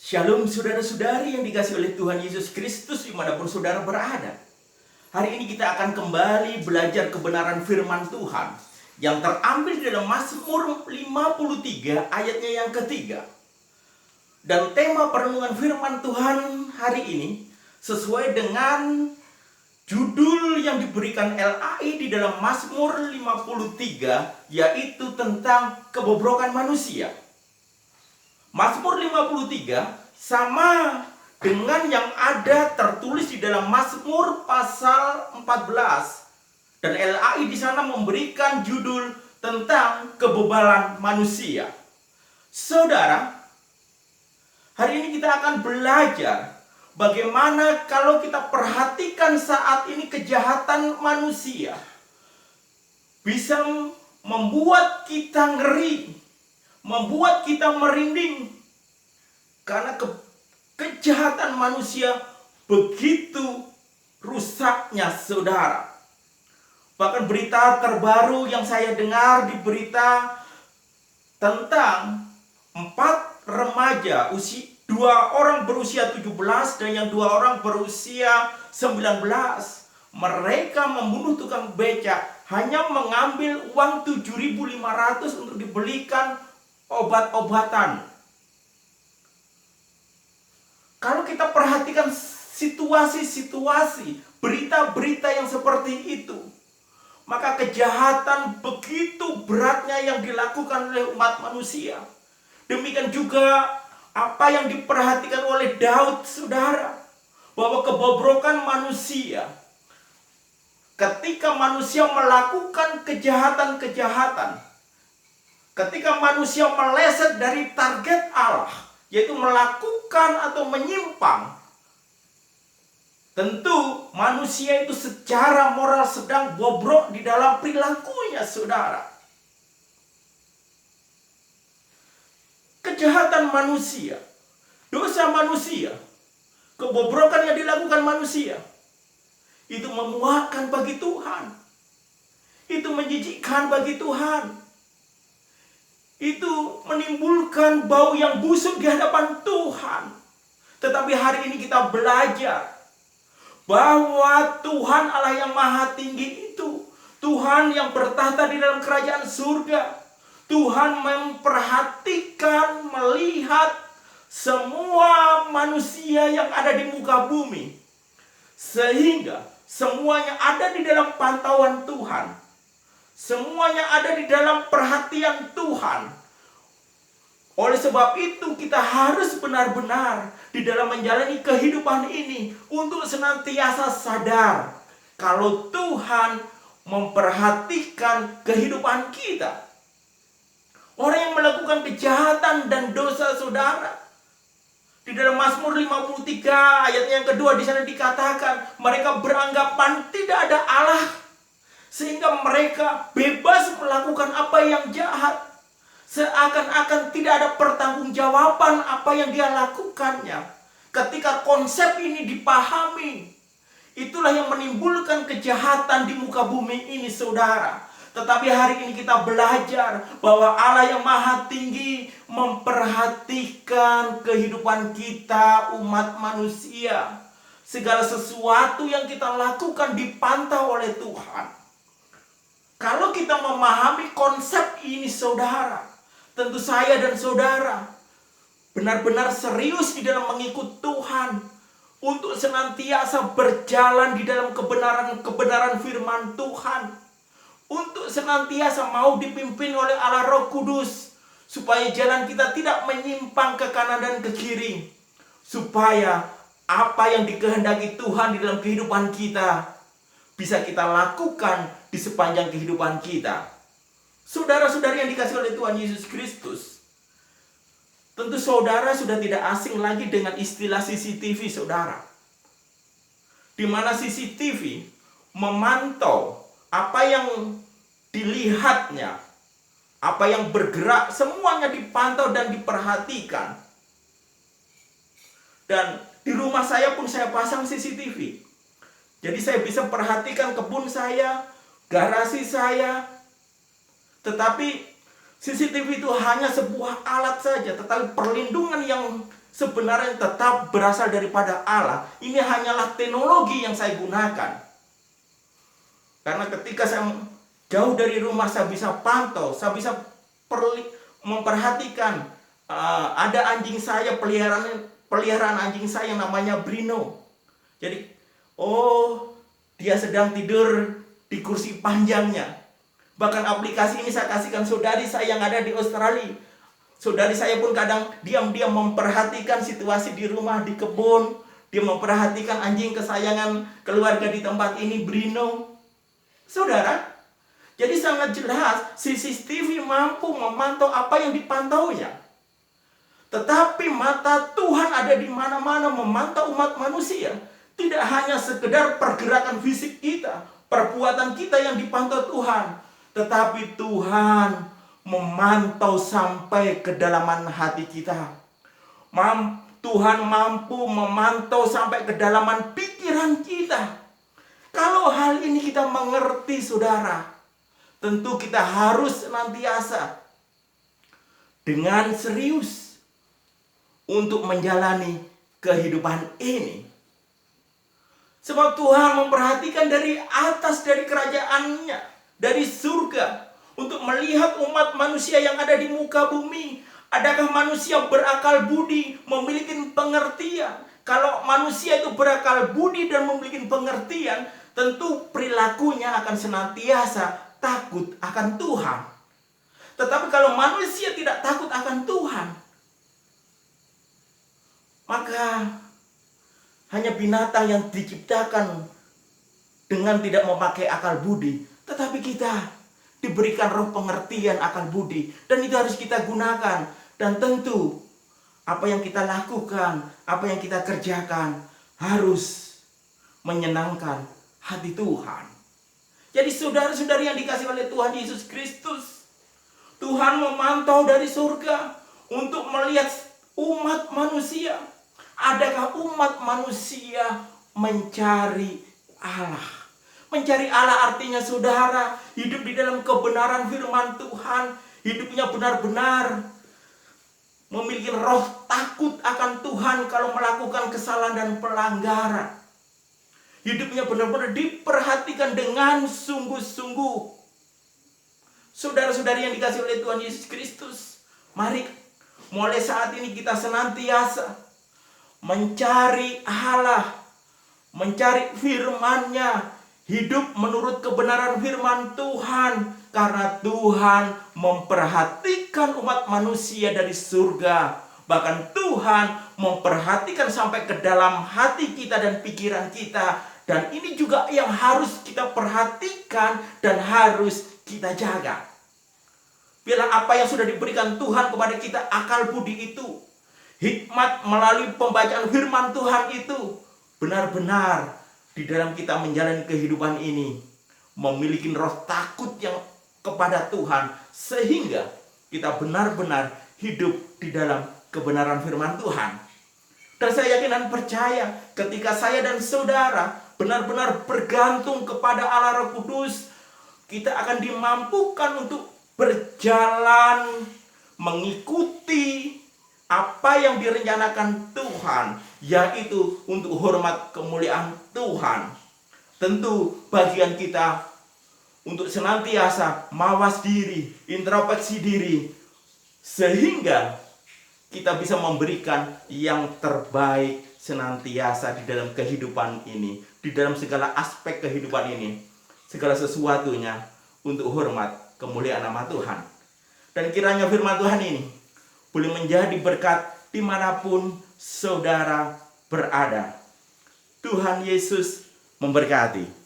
Shalom saudara-saudari yang dikasihi oleh Tuhan Yesus Kristus dimanapun saudara berada. Hari ini kita akan kembali belajar kebenaran firman Tuhan yang terambil di dalam Mazmur 53 ayatnya yang ketiga. Dan tema perenungan firman Tuhan hari ini sesuai dengan judul yang diberikan LAI di dalam Mazmur 53, yaitu tentang kebobrokan manusia. Mazmur 53 sama dengan yang ada tertulis di dalam Mazmur pasal 14. Dan LAI di sana memberikan judul tentang kebebalan manusia. Saudara, hari ini kita akan belajar bagaimana kalau kita perhatikan saat ini kejahatan manusia bisa membuat kita ngeri, membuat kita merinding. Karena kejahatan manusia begitu rusaknya, saudara. Bahkan berita terbaru yang saya dengar di berita tentang 4 remaja, 2 orang berusia 17 dan yang 2 orang berusia 19. Mereka membunuh tukang becak hanya mengambil uang 7.500 untuk dibelikan obat-obatan. Kalau kita perhatikan situasi-situasi, berita-berita yang seperti itu, maka kejahatan begitu beratnya yang dilakukan oleh umat manusia. Demikian juga apa yang diperhatikan oleh Daud, saudara, bahwa kebobrokan manusia, ketika manusia melakukan kejahatan-kejahatan, ketika manusia meleset dari target Allah, yaitu melakukan atau menyimpang, tentu manusia itu secara moral sedang bobrok di dalam perilakunya, saudara. Kejahatan manusia, dosa manusia, kebobrokan yang dilakukan manusia, itu memuakkan bagi Tuhan. Itu menjijikkan bagi Tuhan. Itu menimbulkan bau yang busuk di hadapan Tuhan. Tetapi hari ini kita belajar bahwa Tuhan Allah yang maha tinggi itu, Tuhan yang bertahta di dalam kerajaan surga, Tuhan memperhatikan, melihat semua manusia yang ada di muka bumi, sehingga semuanya ada di dalam pantauan Tuhan. Semuanya ada di dalam perhatian Tuhan. Oleh sebab itu kita harus benar-benar di dalam menjalani kehidupan ini untuk senantiasa sadar kalau Tuhan memperhatikan kehidupan kita. Orang yang melakukan kejahatan dan dosa, saudara, di dalam Mazmur 53 ayat yang kedua di sana dikatakan mereka beranggapan tidak ada Allah, sehingga mereka bebas melakukan apa yang jahat. Seakan-akan tidak ada pertanggungjawaban apa yang dia lakukannya. Ketika konsep ini dipahami, itulah yang menimbulkan kejahatan di muka bumi ini, saudara. Tetapi hari ini kita belajar bahwa Allah yang maha tinggi memperhatikan kehidupan kita, umat manusia. Segala sesuatu yang kita lakukan dipantau oleh Tuhan. Kalau kita memahami konsep ini, saudara, tentu saya dan saudara benar-benar serius di dalam mengikut Tuhan untuk senantiasa berjalan di dalam kebenaran firman Tuhan, untuk senantiasa mau dipimpin oleh Allah Roh Kudus, supaya jalan kita tidak menyimpang ke kanan dan ke kiri, supaya apa yang dikehendaki Tuhan di dalam kehidupan kita bisa kita lakukan di sepanjang kehidupan kita. Saudara-saudari yang dikasihi oleh Tuhan Yesus Kristus, tentu saudara sudah tidak asing lagi dengan istilah CCTV, saudara. Di mana CCTV memantau apa yang dilihatnya, apa yang bergerak, semuanya dipantau dan diperhatikan. Dan di rumah saya pun saya pasang CCTV. Jadi saya bisa perhatikan kebun saya, garasi saya. Tetapi CCTV itu hanya sebuah alat saja, tetapi perlindungan yang sebenarnya tetap berasal daripada Allah. Ini hanyalah teknologi yang saya gunakan. Karena ketika saya jauh dari rumah, saya bisa pantau, saya bisa memperhatikan ada anjing saya, peliharaan anjing saya yang namanya Brino. Jadi, dia sedang tidur di kursi panjangnya. Bahkan aplikasi ini saya kasihkan saudari saya yang ada di Australia. Saudari saya pun kadang diam-diam memperhatikan situasi di rumah, di kebun. Dia memperhatikan anjing kesayangan keluarga di tempat ini, Brino. Saudara, jadi sangat jelas CCTV mampu memantau apa yang dipantaunya. Tetapi mata Tuhan ada di mana-mana memantau umat manusia. Tidak hanya sekedar pergerakan fisik kita, perbuatan kita yang dipantau Tuhan. Tetapi Tuhan memantau sampai kedalaman hati kita. Tuhan mampu memantau sampai kedalaman pikiran kita. Kalau hal ini kita mengerti, saudara, tentu kita harus senantiasa dengan serius untuk menjalani kehidupan ini. Sebab Tuhan memperhatikan dari atas, dari kerajaannya, dari surga, untuk melihat umat manusia yang ada di muka bumi. Adakah manusia berakal budi, memiliki pengertian? Kalau manusia itu berakal budi dan memiliki pengertian, tentu perilakunya akan senantiasa takut akan Tuhan. Tetapi kalau manusia tidak takut akan Tuhan, maka hanya binatang yang diciptakan dengan tidak memakai akal budi. Tetapi kita diberikan roh pengertian akal budi, dan itu harus kita gunakan. Dan tentu apa yang kita lakukan, apa yang kita kerjakan harus menyenangkan hati Tuhan. Jadi saudara-saudari yang dikasihi oleh Tuhan Yesus Kristus, Tuhan memantau dari surga untuk melihat umat manusia. Adakah umat manusia mencari Allah? Mencari Allah artinya, saudara, hidup di dalam kebenaran firman Tuhan. Hidupnya benar-benar memiliki roh takut akan Tuhan kalau melakukan kesalahan dan pelanggaran. Hidupnya benar-benar diperhatikan dengan sungguh-sungguh. Saudara-saudari yang dikasihi oleh Tuhan Yesus Kristus, mari mulai saat ini kita senantiasa mencari Allah, mencari firman-Nya, hidup menurut kebenaran firman Tuhan. Karena Tuhan memperhatikan umat manusia dari surga. Bahkan Tuhan memperhatikan sampai ke dalam hati kita dan pikiran kita. Dan ini juga yang harus kita perhatikan dan harus kita jaga. Biarlah apa yang sudah diberikan Tuhan kepada kita, akal budi itu, hikmat melalui pembacaan firman Tuhan itu, benar-benar di dalam kita menjalani kehidupan ini memiliki roh takut yang kepada Tuhan, sehingga kita benar-benar hidup di dalam kebenaran firman Tuhan. Dan saya yakin dan percaya ketika saya dan saudara benar-benar bergantung kepada Allah Roh Kudus, kita akan dimampukan untuk berjalan mengikuti apa yang direncanakan Tuhan, yaitu untuk hormat kemuliaan Tuhan. Tentu bagian kita untuk senantiasa mawas diri, introspeksi diri, sehingga kita bisa memberikan yang terbaik senantiasa di dalam kehidupan ini, di dalam segala aspek kehidupan ini, segala sesuatunya untuk hormat kemuliaan nama Tuhan. Dan kiranya firman Tuhan ini boleh menjadi berkat dimanapun saudara berada. Tuhan Yesus memberkati.